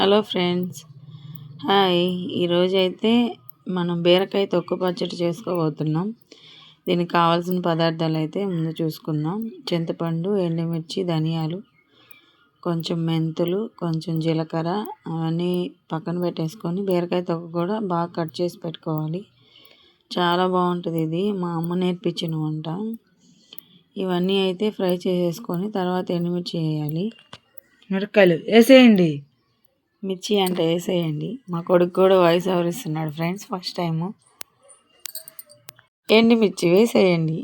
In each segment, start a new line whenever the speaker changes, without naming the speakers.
Hello friends, hi. ఈరోజైతే మనం బీరకాయ తొక్కు పచ్చడి చేసుకోబోతున్నాం. దీనికి కావాల్సిన పదార్థాలు అయితే ముందు చూసుకుందాం. చింతపండు, ఎండుమిర్చి, ధనియాలు, కొంచెం మెంతులు, కొంచెం జీలకర్ర అవన్నీ పక్కన పెట్టేసుకొని బీరకాయ తొక్కు కూడా బాగా కట్ చేసి పెట్టుకోవాలి. చాలా బాగుంటుంది. ఇది మా అమ్మ నేర్పించిన వంట. ఇవన్నీ అయితే ఫ్రై చేసేసుకొని తర్వాత ఎండుమిర్చి వేయాలి.
మిరపకాయలు వేసేయండి.
మిర్చి అంటే వేసేయండి. మా కొడుకు కూడా వాయిస్ ఓవర్ ఇస్తున్నాడు ఫ్రెండ్స్, ఫస్ట్ టైము. ఎండుమిర్చి వేసేయండి,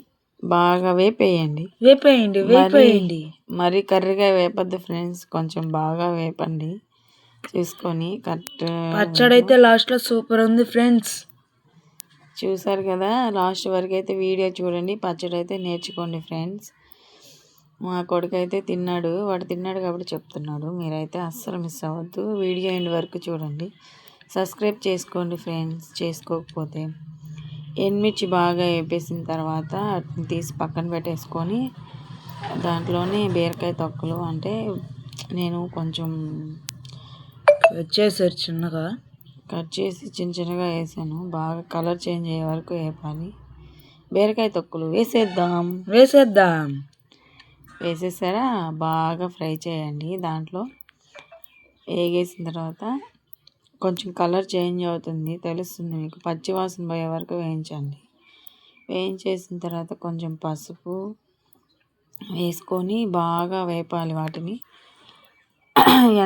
బాగా వేపేయండి. మరి కర్రీగా వేపద్దు ఫ్రెండ్స్, కొంచెం బాగా వేపండి చూసుకొని.
పచ్చడి అయితే లాస్ట్లో సూపర్ ఉంది ఫ్రెండ్స్.
చూసారు కదా, లాస్ట్ వరకు అయితే వీడియో చూడండి. పచ్చడి అయితే నేర్చుకోండి ఫ్రెండ్స్. మా కొడుకు అయితే తిన్నాడు, వాడు తిన్నాడు కాబట్టి చెప్తున్నాడు. మీరైతే అస్సలు మిస్ అవ్వద్దు, వీడియో ఎండ్ వరకు చూడండి. సబ్స్క్రైబ్ చేసుకోండి ఫ్రెండ్స్ చేసుకోకపోతే. ఎండుమిర్చి బాగా వేపేసిన తర్వాత తీసి పక్కన పెట్టేసుకొని దాంట్లోనే బీరకాయ తొక్కలు అంటే నేను కొంచెం
వచ్చేసారు చిన్నగా
కట్ చేసి చిన్న చిన్నగా వేసాను. బాగా కలర్ చేంజ్ అయ్యే వరకు వేపాలి. బీరకాయ తొక్కులు వేసేద్దాం. వేసేసారా, బాగా ఫ్రై చేయండి. దాంట్లో వేగేసిన తర్వాత కొంచెం కలర్ చేంజ్ అవుతుంది, తెలుస్తుంది మీకు. పచ్చి వాసన పోయే వరకు వేయించండి. వేయించేసిన తర్వాత కొంచెం పసుపు వేసుకొని బాగా వేపాలి వాటిని.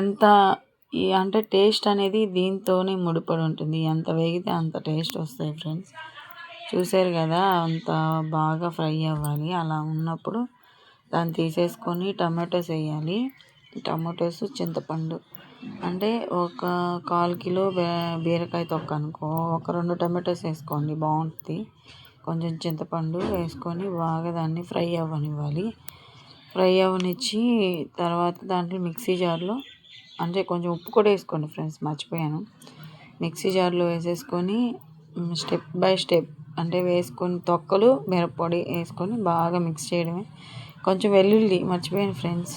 ఎంత అంటే టేస్ట్ అనేది దీంతోనే ముడిపడి ఉంటుంది. ఎంత వేగితే అంత టేస్ట్ వస్తాయి ఫ్రెండ్స్. చూసారు కదా, అంత బాగా ఫ్రై అవ్వాలి. అలా ఉన్నప్పుడు దాన్ని తీసేసుకొని టమాటోస్ వేయాలి. టమాటోస్, చింతపండు అంటే ఒక 1/4 కిలో బీరకాయ తొక్క అనుకో, ఒక 2 టమాటోస్ వేసుకోండి, బాగుంటుంది. కొంచెం చింతపండు వేసుకొని బాగా దాన్ని ఫ్రై అవ్వనివ్వాలి. ఫ్రై అవ్వనిచ్చి తర్వాత దాంట్లో మిక్సీ జార్లో, అంటే కొంచెం ఉప్పు కూడా వేసుకోండి ఫ్రెండ్స్, మర్చిపోయాను. మిక్సీ జార్లో వేసేసుకొని స్టెప్ బై స్టెప్ అంటే వేసుకొని తొక్కలు, మిరప్పొడి వేసుకొని బాగా మిక్స్ చేయడమే. కొంచెం వెల్లుల్లి మర్చిపోయాను ఫ్రెండ్స్.